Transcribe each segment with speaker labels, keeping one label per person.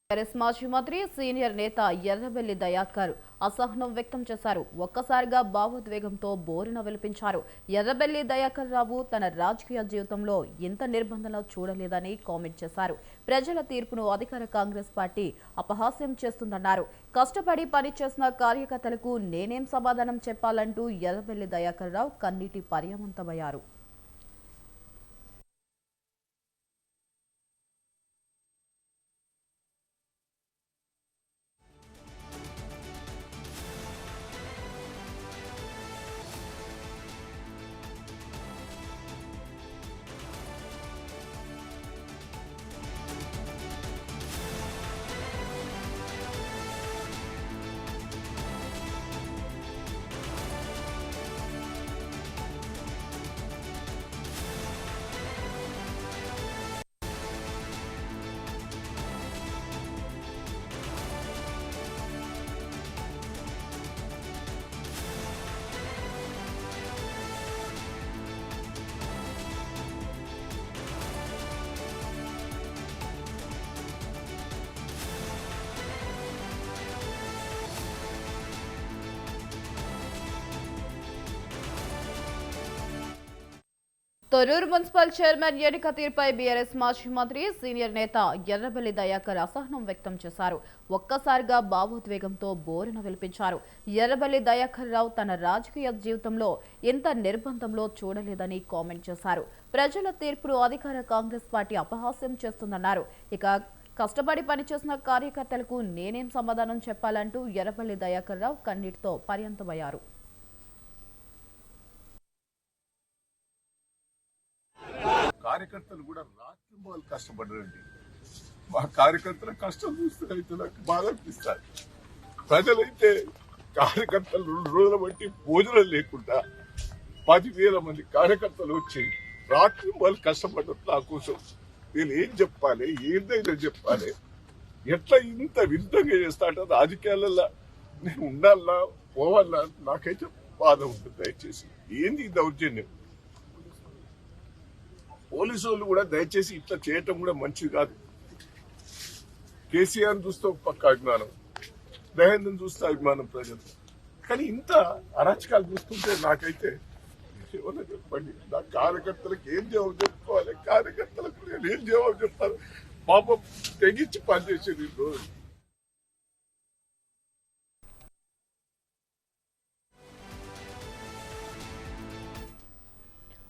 Speaker 1: TRS మాజీ మంత్రి senior నేత ఎర్రబెల్లి దయాకర్ అసహనం వ్యక్తం చేశారు. ఒక్కసారిగా భావోద్వేగంతో బోరున విలిపించారు. ఎర్రబెల్లి దయాకర్ రావు తన రాజకీయ జీవితంలో ఇంత నిర్బంధంలో చూడలేదని కామెంట్ చేశారు. ప్రజల తీర్పును అధికార కాంగ్రెస్ పార్టీ అపహాస్యం చేస్తుందన్నారు. కష్టపడి పనిచేసిన కార్యకర్తలకు నేనేం సమాధానం చెప్పాలంటూ ఎర్రబెల్లి దయాకర్ రావు కన్నీటి పర్యవంతమయ్యారు. తొర్రూరు మున్సిపల్ చైర్మన్ ఎన్నిక తీర్పై బీఆర్ఎస్ మాజీ మంత్రి సీనియర్ నేత ఎర్రబెల్లి దయాకర్ అసహనం వ్యక్తం చేశారు. ఒక్కసారిగా భావోద్వేగంతో బోరున విలిపించారు. ఎర్రబెల్లి దయాకర్ రావు తన రాజకీయ జీవితంలో ఇంత నిర్బంధంలో చూడలేదని కామెంట్ చేశారు. ప్రజల తీర్పును అధికార కాంగ్రెస్ పార్టీ అపహాస్యం చేస్తుందన్నారు. ఇక కష్టపడి పనిచేసిన కార్యకర్తలకు నేనేం సమాధానం చెప్పాలంటూ ఎర్రబెల్లి దయాకర్ రావు కన్నీటితో పర్యంతమయ్యారు.
Speaker 2: కార్యకర్తలు కూడా రాత్రింబాలు కష్టపడ్డారండి. మా కార్యకర్తల కష్టం చూస్తే అయితే నాకు బాధ అనిపిస్తారు. ప్రజలైతే కార్యకర్తలు 2 రోజుల బట్టి భోజనం లేకుండా 10,000 మంది కార్యకర్తలు వచ్చి రాత్రింబాలు కష్టపడ్డారు నా కోసం. నేను ఏం చెప్పాలి, ఏదైనా చెప్పాలి, ఎట్లా ఇంత విరుద్ధంగా చేస్తా అంటే రాజకీయాలలో నేను ఉండాలా పోవాలా నాకైతే బాధ ఉంటుంది. దయచేసి ఏంది దౌర్జన్యం? పోలీసు వాళ్ళు కూడా దయచేసి ఇట్లా చేయటం కూడా మంచిది కాదు. కేసీఆర్ చూస్తే ఒక పక్క అభిమానం, దయానంద్ చూస్తే అభిమానం ప్రజలు. కానీ ఇంత అరాచకాలు చూస్తుంటే నాకైతే ఏమన్నా చెప్పండి, నా కార్యకర్తలకు ఏం జవాబు చెప్పుకోవాలి? కార్యకర్తలకు నేను ఏం జవాబు చెప్తాను? పాపం తెగించి పనిచేసేది ఈ రోజు.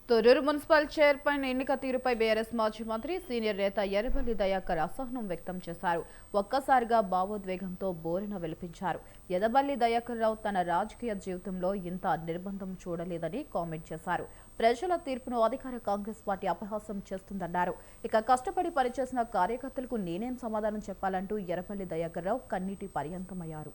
Speaker 1: తొర్రూరు మున్సిపల్ చైర్మన్ ఎన్నిక తీరుపై బీఆర్ఎస్ మాజీ మంత్రి సీనియర్ నేత ఎర్రబెల్లి దయాకర్ అసహనం వ్యక్తం చేశారు. ఒక్కసారిగా భావోద్వేగంతో బోరున విలిపించారు. ఎర్రబెల్లి దయాకర్ రావు తన రాజకీయ జీవితంలో ఇంత నిర్బంధం చూడలేదని కామెంట్ చేశారు. ప్రజల తీర్పును అధికార కాంగ్రెస్ పార్టీ అపహాస్యం చేస్తుందన్నారు. ఇక కష్టపడి పనిచేసిన కార్యకర్తలకు నేనేం సమాధానం చెప్పాలంటూ ఎర్రబెల్లి దయాకర్ రావు కన్నీటి పర్యంతమయ్యారు.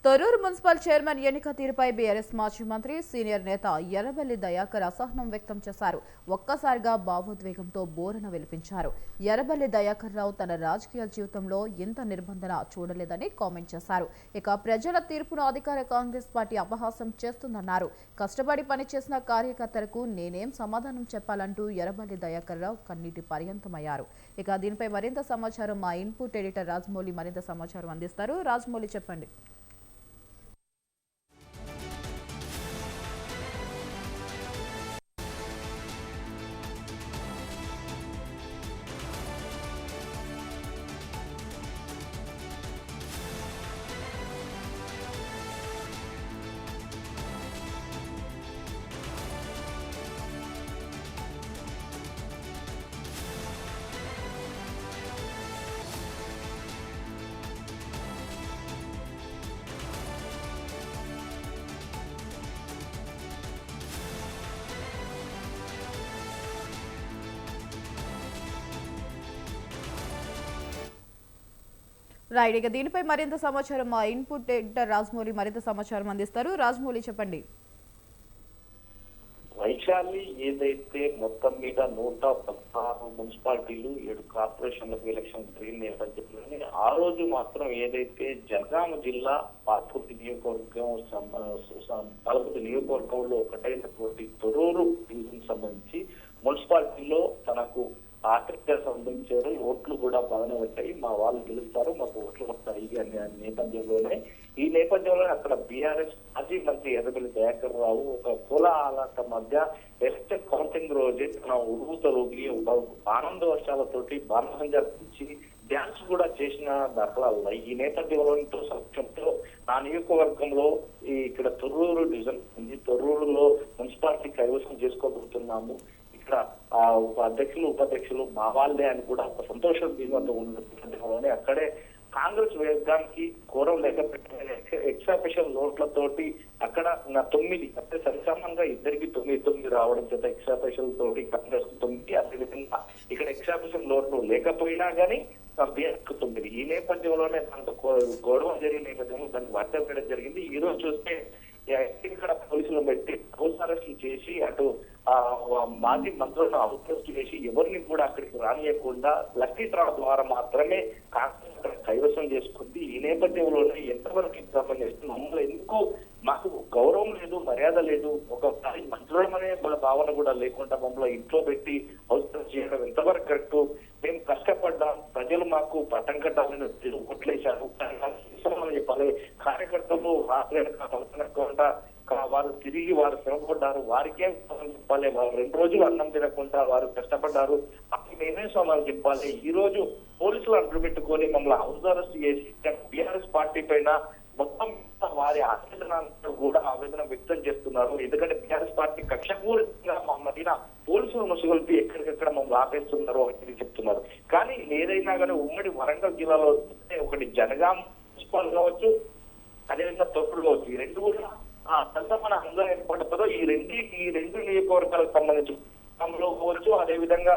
Speaker 1: తొర్రూరు మున్సిపల్ చైర్మన్ ఎన్నిక తీరుపై బీఆర్ఎస్ మాజీ మంత్రి సీనియర్ నేత ఎర్రబెల్లి దయాకర్ అసహనం వ్యక్తం చేశారు. ఒక్కసారిగా భావోద్వేగంతో బోరున విలిపించారు. ఎర్రబెల్లి దయాకర్ రావు తన రాజకీయ జీవితంలో ఇంత నిర్బంధన చూడలేదని కామెంట్ చేశారు. ఇక ప్రజల తీర్పును అధికార కాంగ్రెస్ పార్టీ అపహాసం చేస్తుందన్నారు. కష్టపడి పనిచేసిన కార్యకర్తలకు నేనేం సమాధానం చెప్పాలంటూ ఎర్రబెల్లి దయాకర్ రావు కన్నీటి పర్యంతమయ్యారు. ఇక దీనిపై మరింత సమాచారం మా ఇన్పుట్ ఎడిటర్ రాజమౌళి మరింత సమాచారం అందిస్తారు. రాజమౌళి చెప్పండి. రైట్, ఇక దీనిపై మరింత సమాచారం మా ఇన్పుట్ ఎడిటర్ రాజమౌళి మరింత సమాచారం అందిస్తారు. రాజమౌళి చెప్పండి.
Speaker 3: వైశాలి ఏదైతే మొత్తం మీద 116 మున్సిపాలిటీలు 7 కార్పొరేషన్లకు ఎలక్షన్ జరిగిన నేపథ్యంలోనే ఆ రోజు మాత్రం ఏదైతే జనగామ జిల్లా పార్పూర్తి నియోజకవర్గంలో ఒకటైనటువంటి తొర్రూరు డివిజన్ సంబంధించి మున్సిపాలిటీలో తనకు ఆసక్తిగా సంబంధించారు. ఓట్లు కూడా బాగానే వచ్చాయి, మా వాళ్ళు గెలుస్తారు, మాకు ఓట్లు వస్తాయి అనే నేపథ్యంలోనే ఈ నేపథ్యంలో అక్కడ బీఆర్ఎస్ మాజీ మంత్రి ఎర్రబెల్లి దయాకర్ రావు ఒక కోలాహలాట మధ్య ఎలక్షన్ కౌంటింగ్ రోజే తన ఉరువుతో రోగి ఒక ఆనందవర్షాలతోటి బాణసంచారం ఇచ్చి డ్యాన్స్ కూడా చేసిన దాఖలాలు ఈ నేపథ్యంలో సమక్షంతో నా నియోజకవర్గంలో ఇక్కడ తొర్రూరు డివిజన్ ఉంది. తొర్రూరులో మున్సిపాలిటీ కైవసం చేసుకోబోతున్నాము. ఇక్కడ అధ్యక్షులు ఉపాధ్యక్షులు మా వాళ్ళే అని కూడా ఒక సంతోషం దీనివల్ల ఉన్న అక్కడే కాంగ్రెస్ వర్గానికి కోరం లేక పెట్టిన ఎక్సాఫిషియల్ నోట్లతోటి అక్కడ 9 అంటే సరిసమంగా ఇద్దరికి 9 రావడం చేత ఎక్సాఫిషియల్ తోటి కాంగ్రెస్ 9, అదేవిధంగా ఇక్కడ ఎక్సాఫిషియల్ నోట్లు లేకపోయినా గానీ బీఆర్ఎస్ 9. ఈ నేపథ్యంలోనే దాంతో గొడవ జరిగిన నేపథ్యంలో దాన్ని వర్తం వేయడం జరిగింది. ఈ రోజు చూస్తే ఇక్కడ పోలీసులు పెట్టి హౌస్ అరెస్టులు చేసి అటు మాజీ మంత్రులను అరెస్ట్ చేసి ఎవరిని కూడా అక్కడికి రానియకుండా లక్కీ డ్రా ద్వారా మాత్రమే కాంగ్రెస్ అక్కడ కైవసం చేసుకుంది. ఈ నేపథ్యంలోనే ఎంతవరకు సంబంధించి మమ్మల్ని ఎందుకు మాకు గౌరవం లేదు, మర్యాద లేదు, ఒకసారి మంత్రులమనే భావన కూడా లేకుండా మమ్మల్ని ఇంట్లో పెట్టి హౌస్ అరెస్ట్ చేయడం ఎంతవరకు కరెక్ట్? మేము కష్టపడ్డాం, ప్రజలు మాకు పట్టం కట్టాలని ఓట్లేశారు అని చెప్పాలి. కార్యకర్తలు రాత్రి వారు తిరిగి వారు శ్రమపడ్డారు, వారికేం సమాధానం చెప్పాలి? వారు 2 రోజులు అన్నం తినకుండా వారు కష్టపడ్డారు, అప్పుడు మేమే సమాధానం చెప్పాలి. ఈ రోజు పోలీసులు అడ్డు పెట్టుకొని మమ్మల్ని హౌస్ అరెస్ట్ చేసి బీఆర్ఎస్ పార్టీ పైన మొత్తం వారి ఆవేదన వ్యక్తం చేస్తున్నారు. ఎందుకంటే బీఆర్ఎస్ పార్టీ కక్షపూరితంగా మమ్మల్ని పోలీసులు ముసుగొల్పి ఎక్కడికెక్కడ మమ్మల్ని ఆపేస్తున్నారు అని చెప్తున్నారు. కానీ ఏదైనా కానీ ఉమ్మడి వరంగల్ జిల్లాలో ఒకటి జనగాం మున్సిపల్ కావచ్చు, అదేవిధంగా తొర్రూరు కావచ్చు, ఈ 2 కూడా మన అందరూ ఏర్పడుతుందో ఈ రెండు నియోజకవర్గాలకు సంబంధించి కావచ్చు, అదేవిధంగా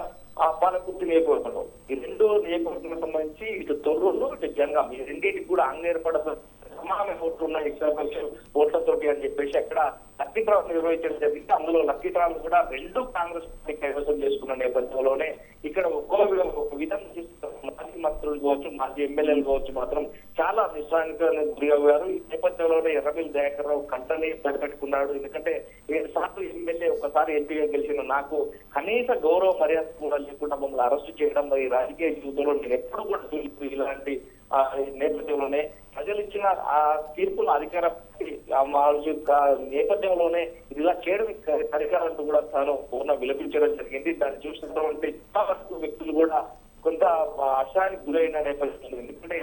Speaker 3: పాలకుర్తి నియోజకవర్గంలో ఈ 2 నియోజకవర్గాలకు సంబంధించి ఇటు తొర్రూరు ఇటు జనగాం ఈ రెండింటికి కూడా అంగేర్పడతారు సమానమైన ఓట్లు ఉన్నాయి ఎక్సాఫిషియల్ ఓట్లతోటి అని చెప్పేసి అక్కడ లక్కీ డ్రా నిర్వహించడం జరిగింది. అందులో లక్కీ డ్రాలు కూడా 2 కాంగ్రెస్ పార్టీ కైవసం చేసుకున్న నేపథ్యంలోనే ఇక్కడ ఒక విధంగా మాజీ మంత్రులు కావచ్చు, మాజీ ఎమ్మెల్యేలు కావచ్చు మాత్రం చాలా నిస్సానికి గురయ్యారు. ఈ నేపథ్యంలోనే ఎర్రబెల్లి దయాకర్ రావు కంటని తడిపెట్టుకున్నాడు. ఎందుకంటే 7 సార్లు ఎమ్మెల్యే, ఒకసారి ఎంపీగా గెలిచిన నాకు కనీస గౌరవ మర్యాద కూడా లేకుండా మమ్మల్ని అరెస్టు చేయడం ఈ రాజకీయ జీవితంలో నేను ఎప్పుడు కూడా ఇలాంటి నేపథ్యంలోనే ప్రజలు ఇచ్చిన ఆ తీర్పును అధికార నేపథ్యంలోనే ఇలా చేయడం సరికారంటూ కూడా తాను పూర్ణ విలపించడం జరిగింది. దాన్ని చూసినటువంటి వ్యక్తులు కూడా కొంత అశానికి గురైన నేపథ్యంలో, ఎందుకంటే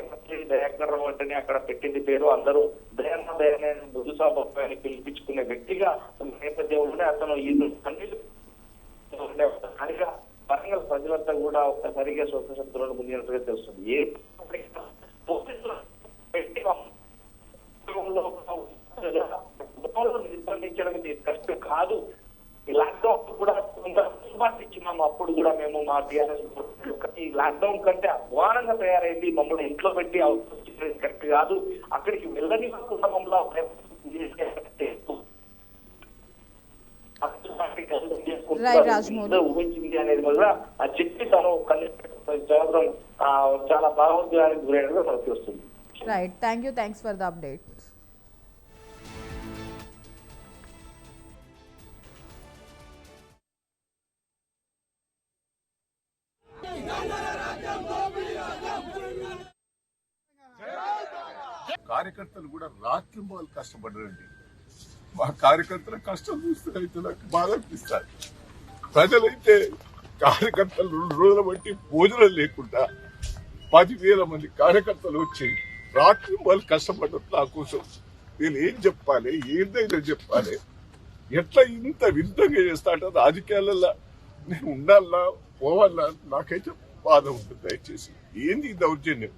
Speaker 3: దయాకర్ రావు అంటేనే అక్కడ పెట్టింది పేరు, అందరూ దయాన్న దయాన్ని మృదుసాబు అని పిలిపించుకునే వ్యక్తిగా నేపథ్యంలోనే అతను ఈ సరిగా వరంగల్ ప్రజలంతా కూడా ఒక్కసారిగా స్వతంత్రంలో ముందుగా తెలుస్తుంది. ఏ నిర్బంధించడం కష్టం కాదు. ఈ లాక్డౌన్ కూడా కొంత ఇచ్చినాము, అప్పుడు కూడా మేము మా టీఆర్ఎస్ ఈ లాక్డౌన్ కంటే అధ్వానంగా తయారైంది. మమ్మల్ని ఇంట్లో పెట్టి కరెక్ట్ కాదు, అక్కడికి వెళ్ళనివ్వకుండా
Speaker 1: Right, Rajmouli.
Speaker 3: ఊహించింది అనేది వల్ల ఆ చెప్పి తను కేవలం చాలా భావోద్వేగానికి గురైనట్టుగా మనకి వస్తుంది.
Speaker 1: Right, thank you, thanks for the update.
Speaker 2: కార్యకర్తలు కూడా రాత్రింబాలు కష్టపడరండి. మా కార్యకర్తల కష్టం చూస్తే అయితే నాకు బాధ అనిపిస్తారు. ప్రజలైతే కార్యకర్తలు 2 రోజుల బట్టి భోజనం లేకుండా 10,000 మంది కార్యకర్తలు వచ్చి రాత్రింబాలు కష్టపడ్డారు నా కోసం. నేను ఏం చెప్పాలి, ఏదైనా చెప్పాలి, ఎట్లా ఇంత విరుద్ధంగా చేస్తా అంటే రాజకీయాలలో నేను ఉండాలా పోవాలా నాకైతే బాధ ఉంటుంది. దయచేసి ఏంది ఈ దౌర్జన్యం?